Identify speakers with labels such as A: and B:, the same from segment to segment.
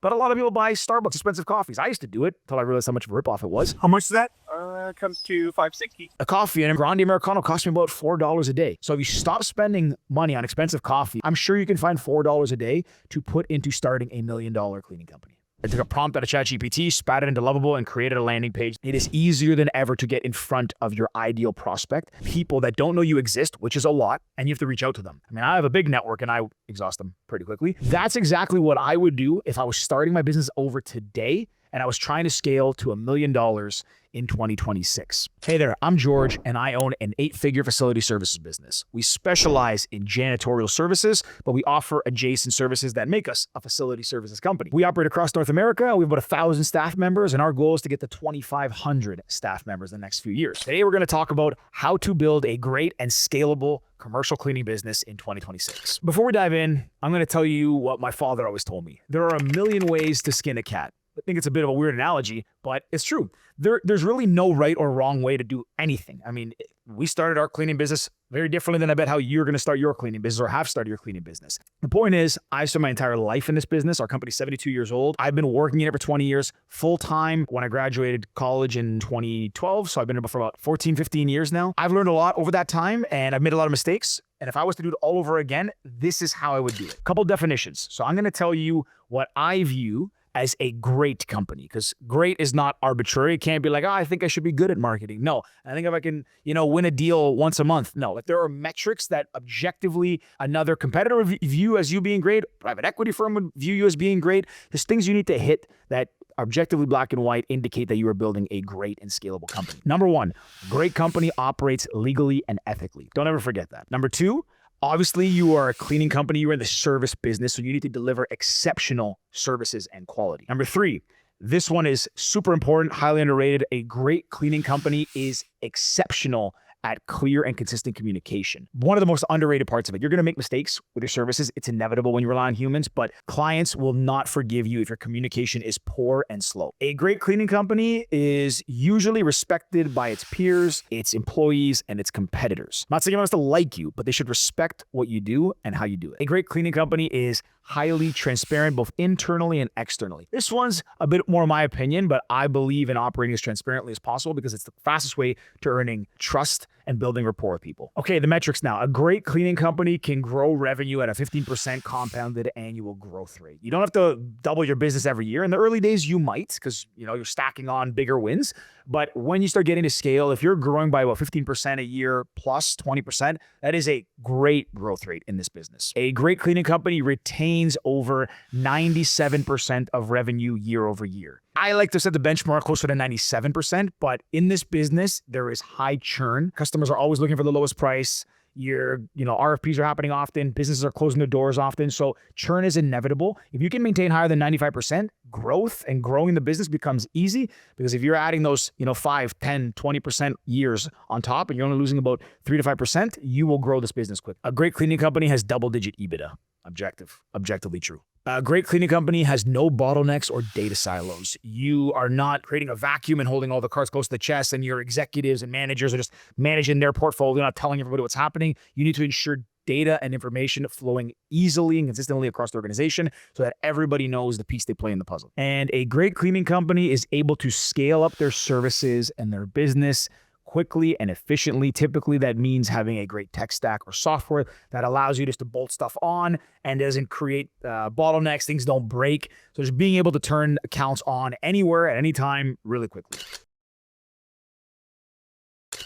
A: But a lot of people buy Starbucks expensive coffees. I used to do it until I realized how much of a ripoff it was.
B: How much is that?
C: Comes to $5.60.
A: A coffee and a grande Americano cost me about $4 a day. So if you stop spending money on expensive coffee, I'm sure you can find $4 a day to put into starting $1 million cleaning company. I took a prompt out of ChatGPT, spat it into Lovable, and created a landing page. It is easier than ever to get in front of your ideal prospect, people that don't know you exist, which is a lot, and you have to reach out to them. I mean, I have a big network and I exhaust them pretty quickly. That's exactly what I would do if I was starting my business over today and I was trying to scale to $1 million in 2026. Hey there, I'm George, and I own an 8-figure facility services business. We specialize in janitorial services, but we offer adjacent services that make us a facility services company. We operate across North America. We have about 1,000 staff members, and our goal is to get to 2,500 staff members in the next few years. Today, we're going to talk about how to build a great and scalable commercial cleaning business in 2026. Before we dive in, I'm going to tell you what my father always told me. There are a million ways to skin a cat. I think it's a bit of a weird analogy, but it's true. There's really no right or wrong way to do anything. I mean, we started our cleaning business very differently than I bet how you're going to start your cleaning business or have started your cleaning business. The point is, I spent my entire life in this business. Our company's 72 years old. I've been working in it for 20 years, full-time when I graduated college in 2012. So I've been in it for about 14, 15 years now. I've learned a lot over that time, and I've made a lot of mistakes. And if I was to do it all over again, this is how I would do it. Couple definitions. So I'm going to tell you what I view as a great company, because great is not arbitrary. It can't be like, oh, I think I should be good at marketing. No, I think if I can, win a deal once a month. No, like there are metrics that objectively another competitor would view as you being great, private equity firm would view you as being great. There's things you need to hit that objectively black and white indicate that you are building a great and scalable company. Number one, great company operates legally and ethically. Don't ever forget that. Number two, obviously, you are a cleaning company. You're in the service business, so you need to deliver exceptional services and quality. Number three, this one is super important, highly underrated. A great cleaning company is exceptional at clear and consistent communication. One of the most underrated parts of it. You're going to make mistakes with your services. It's inevitable when you rely on humans, but clients will not forgive you if your communication is poor and slow. A great cleaning company is usually respected by its peers, its employees, and its competitors. I'm not saying everyone has to like you, but they should respect what you do and how you do it. A great cleaning company is highly transparent, both internally and externally. This one's a bit more my opinion, but I believe in operating as transparently as possible because it's the fastest way to earning trust and building rapport with people. Okay, the metrics now. A great cleaning company can grow revenue at a 15% compounded annual growth rate. You don't have to double your business every year. In the early days, you might, because you're stacking on bigger wins. But when you start getting to scale, if you're growing by about 15% a year plus 20%, that is a great growth rate in this business. A great cleaning company retains over 97% of revenue year over year. I like to set the benchmark closer to 97%, but in this business, there is high churn. Customers are always looking for the lowest price. RFPs are happening often. Businesses are closing their doors often. So churn is inevitable. If you can maintain higher than 95%, growth and growing the business becomes easy, because if you're adding those, 5, 10, 20% years on top and you're only losing about 3 to 5%, you will grow this business quick. A great cleaning company has double-digit EBITDA. Objectively true. A great cleaning company has no bottlenecks or data silos. You are not creating a vacuum and holding all the cards close to the chest, and your executives and managers are just managing their portfolio, not telling everybody what's happening. You need to ensure data and information flowing easily and consistently across the organization so that everybody knows the piece they play in the puzzle. And a great cleaning company is able to scale up their services and their business quickly and efficiently. Typically, that means having a great tech stack or software that allows you just to bolt stuff on and doesn't create bottlenecks. Things don't break. So just being able to turn accounts on anywhere at any time really quickly.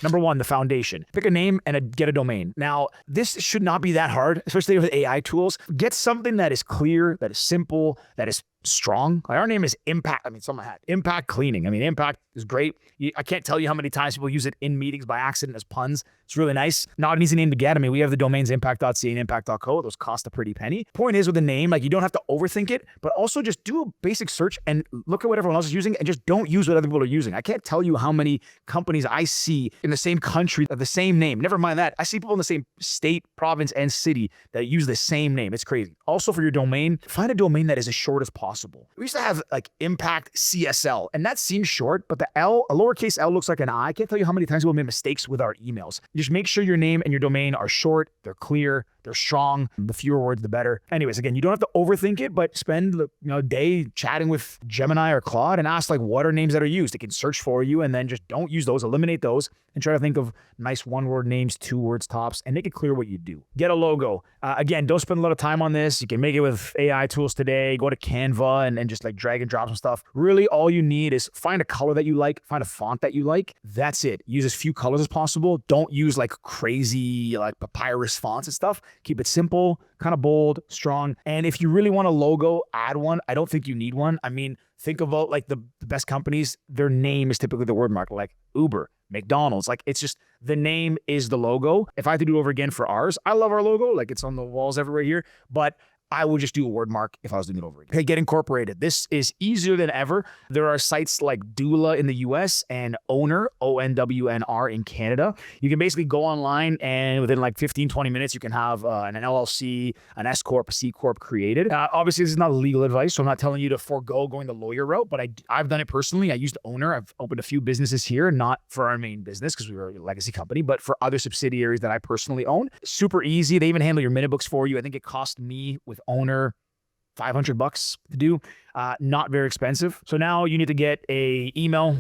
A: Number one, the foundation. Pick a name and get a domain. Now, this should not be that hard, especially with AI tools. Get something that is clear, that is simple, that is strong. Like our name is Impact. Someone had Impact Cleaning. Impact is great. I can't tell you how many times people use it in meetings by accident as puns. It's really nice. Not an easy name to get. We have the domains impact.ca and impact.co. Those cost a pretty penny. Point is, with a name, you don't have to overthink it, but also just do a basic search and look at what everyone else is using and just don't use what other people are using. I can't tell you how many companies I see in the same country of the same name. Never mind that. I see people in the same state, province, and city that use the same name. It's crazy. Also, for your domain, find a domain that is as short as possible. We used to have Impact CSL, and that seems short, but the L, a lowercase L looks like an I. I can't tell you how many times we'll make mistakes with our emails. Just make sure your name and your domain are short, they're clear, They're strong. The fewer words, the better. Anyways, again, you don't have to overthink it, but spend a day chatting with Gemini or Claude and ask like, what are names that are used? It can search for you, and then just don't use those, eliminate those, and try to think of nice one-word names, 2 words tops, and make it clear what you do. Get a logo. Again, don't spend a lot of time on this. You can make it with AI tools today. Go to Canva and just like drag and drop some stuff. Really, all you need is find a color that you like, find a font that you like. That's it. Use as few colors as possible. Don't use like crazy like papyrus fonts and stuff. Keep it simple, kind of bold, strong. And if you really want a logo, add one. I don't think you need one. I mean, think about like the best companies, their name is typically the word mark, like Uber, McDonald's. Like it's just the name is the logo. If I had to do it over again for ours, I love our logo. Like it's on the walls everywhere here, but I would just do a word mark if I was doing it over again. Okay, get incorporated. This is easier than ever. There are sites like Doola in the US and Ownr, ONWNR in Canada. You can basically go online and within like 15, 20 minutes, you can have an LLC, an S Corp, a C Corp created. Obviously, this is not legal advice, so I'm not telling you to forego going the lawyer route, but I've done it personally. I used Ownr. I've opened a few businesses here, not for our main business because we were a legacy company, but for other subsidiaries that I personally own. Super easy. They even handle your minute books for you. I think it cost me with Ownr $500 to do. Not very expensive. So now you need to get a email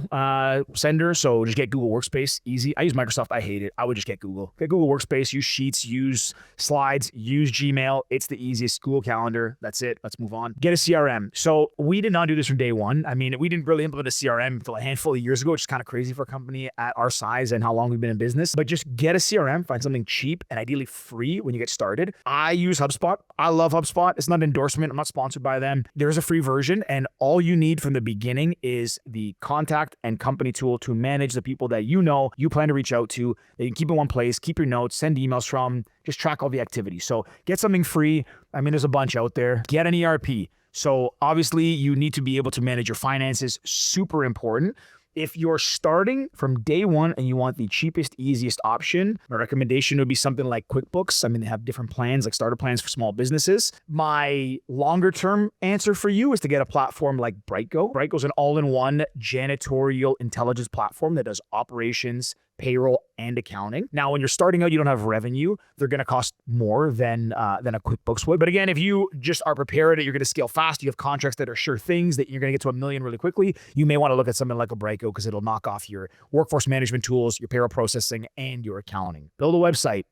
A: sender. So just get Google Workspace. Easy. I use Microsoft. I hate it. I would just get Google. Get Google Workspace. Use Sheets. Use Slides. Use Gmail. It's the easiest. Google Calendar. That's it. Let's move on. Get a CRM. So we did not do this from day one. I mean, we didn't really implement a CRM until a handful of years ago, which is kind of crazy for a company at our size and how long we've been in business. But just get a CRM. Find something cheap and ideally free when you get started. I use HubSpot. I love HubSpot. It's not an endorsement. I'm not sponsored by them. There's a free version, and all you need from the beginning is the contact and company tool to manage the people that you plan to reach out to. That you can keep in one place, keep your notes, send emails from, just track all the activities. So get something free. I mean, there's a bunch out there. Get an ERP. So obviously you need to be able to manage your finances. Super important. If you're starting from day one and you want the cheapest, easiest option, my recommendation would be something like QuickBooks. I mean, they have different plans, like starter plans for small businesses. My longer term answer for you is to get a platform like BrightGo. BrightGo is an all-in-one janitorial intelligence platform that does operations, payroll, and accounting. Now, when you're starting out, you don't have revenue. They're going to cost more than a QuickBooks would. But again, if you just are prepared that you're going to scale fast, you have contracts that are sure things, that you're going to get to $1 million really quickly, you may want to look at something like a BrightGo because it'll knock off your workforce management tools, your payroll processing, and your accounting. Build a website.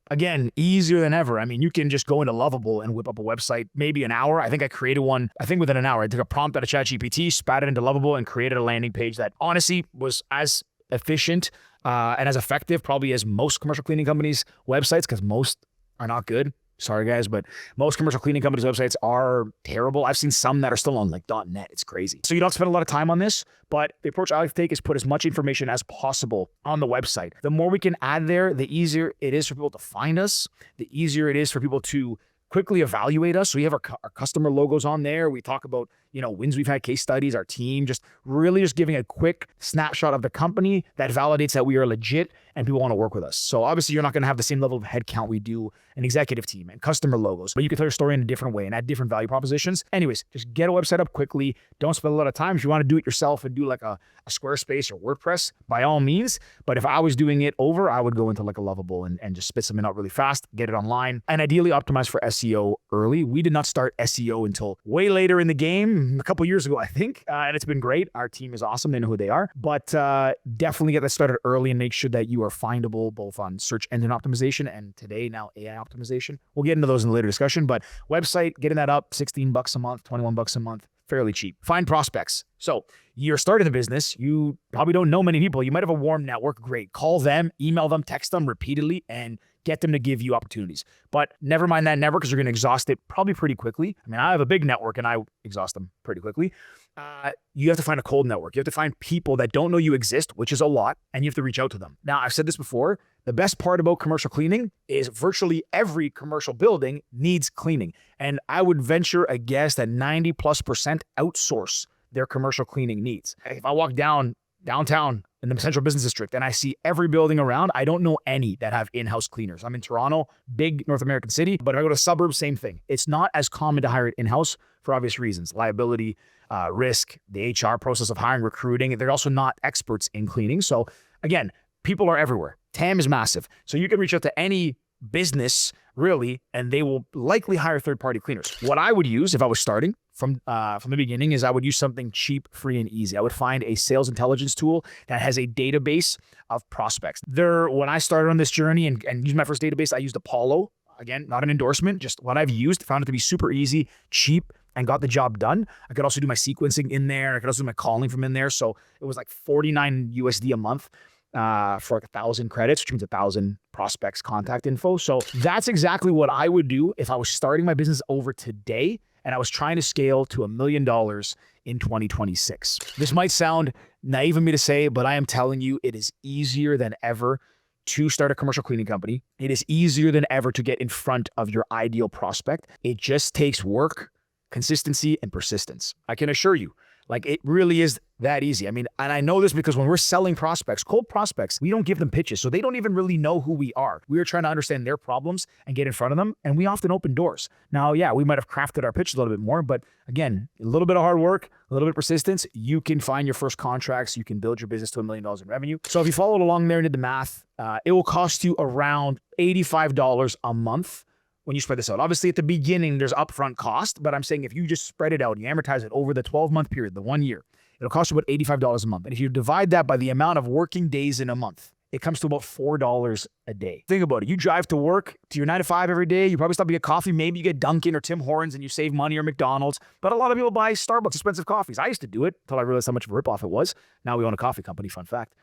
A: Again, easier than ever. I mean, you can just go into Lovable and whip up a website, maybe an hour. I think I created one, within an hour. I took a prompt out of ChatGPT, spat it into Lovable, and created a landing page that honestly was as efficient and as effective probably as most commercial cleaning companies' websites, because most are not good. Sorry, guys, but most commercial cleaning companies' websites are terrible. I've seen some that are still on like .net. It's crazy. So you don't spend a lot of time on this, but the approach I like to take is put as much information as possible on the website. The more we can add there, the easier it is for people to find us, the easier it is for people to quickly evaluate us. So we have our customer logos on there. We talk about, wins we've had, case studies, our team, just giving a quick snapshot of the company that validates that we are legit and people want to work with us. So obviously you're not going to have the same level of headcount we do an executive team and customer logos, but you can tell your story in a different way and add different value propositions. Anyways, just get a website up quickly. Don't spend a lot of time. If you want to do it yourself and do like a Squarespace or WordPress, by all means. But if I was doing it over, I would go into like a Lovable and just spit something out really fast, get it online, and ideally optimize for SEO early. We did not start SEO until way later in the game, a couple years ago, I think, and it's been great. Our team is awesome. They know who they are, but definitely get that started early and make sure that you are findable both on search engine optimization and today now AI optimization. We'll get into those in the later discussion, but website, getting that up, $16 a month, $21 a month, fairly cheap. Find prospects. So you're starting a business. You probably don't know many people. You might have a warm network. Great. Call them, email them, text them repeatedly, and get them to give you opportunities. But never mind that network because you're going to exhaust it probably pretty quickly. I mean, I have a big network and I exhaust them pretty quickly. You have to find a cold network. You have to find people that don't know you exist, which is a lot, and you have to reach out to them. Now, I've said this before. The best part about commercial cleaning is virtually every commercial building needs cleaning. And I would venture a guess that 90+% outsource their commercial cleaning needs. If I walk downtown in the central business district and I see every building around, I don't know any that have in-house cleaners. I'm in Toronto, big North American city, but if I go to suburbs, same thing. It's not as common to hire it in-house for obvious reasons. Liability, risk, the HR process of hiring, recruiting. They're also not experts in cleaning. So again, people are everywhere. TAM is massive. So you can reach out to any business really, and they will likely hire third-party cleaners. What I would use if I was starting from the beginning is I would use something cheap, free, and easy. I would find a sales intelligence tool that has a database of prospects. When I started on this journey and used my first database, I used Apollo. Again, not an endorsement, just what I've used. Found it to be super easy, cheap, and got the job done. I could also do my sequencing in there. I could also do my calling from in there. So it was like 49 USD a month for like 1,000 credits, which means 1,000 prospects contact info. So that's exactly what I would do if I was starting my business over today and I was trying to scale to $1 million in 2026. This might sound naive of me to say, but I am telling you, it is easier than ever to start a commercial cleaning company. It is easier than ever to get in front of your ideal prospect. It just takes work, consistency, and persistence. I can assure you, like it really is that easy. I mean, and I know this because when we're selling prospects, cold prospects, we don't give them pitches. So they don't even really know who we are. We are trying to understand their problems and get in front of them. And we often open doors. Now, yeah, we might have crafted our pitch a little bit more, but again, a little bit of hard work, a little bit of persistence, you can find your first contracts. You can build your business to $1 million in revenue. So if you followed along there and did the math, it will cost you around $85 a month when you spread this out. Obviously, at the beginning, there's upfront cost, but I'm saying if you just spread it out and you amortize it over the 12-month period, the 1 year, it'll cost you about $85 a month. And if you divide that by the amount of working days in a month, it comes to about $4 a day. Think about it. You drive to work, to your 9 to 5 every day. You probably stop to get coffee. Maybe you get Dunkin' or Tim Hortons and you save money, or McDonald's. But a lot of people buy Starbucks expensive coffees. I used to do it until I realized how much of a ripoff it was. Now we own a coffee company, fun fact.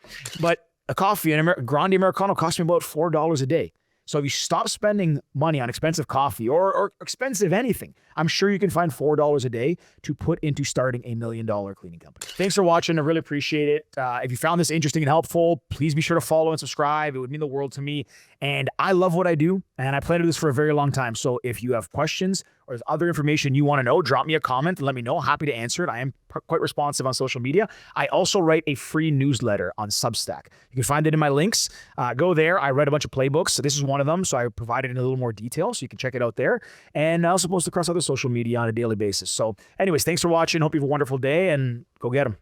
A: But a coffee, an Grande Americano, cost me about $4 a day. So if you stop spending money on expensive coffee or expensive anything, I'm sure you can find $4 a day to put into starting a $1 million cleaning company. Thanks for watching. I really appreciate it. If you found this interesting and helpful, please be sure to follow and subscribe. It would mean the world to me. And I love what I do, and I plan to do this for a very long time. So if you have questions or there's other information you want to know, drop me a comment and let me know. Happy to answer it. I am quite responsive on social media. I also write a free newsletter on Substack. You can find it in my links. Go there. I write a bunch of playbooks. So this is one of them. So I provided in a little more detail, so you can check it out there. And I also post across other social media on a daily basis. So anyways, thanks for watching. Hope you have a wonderful day, and go get them.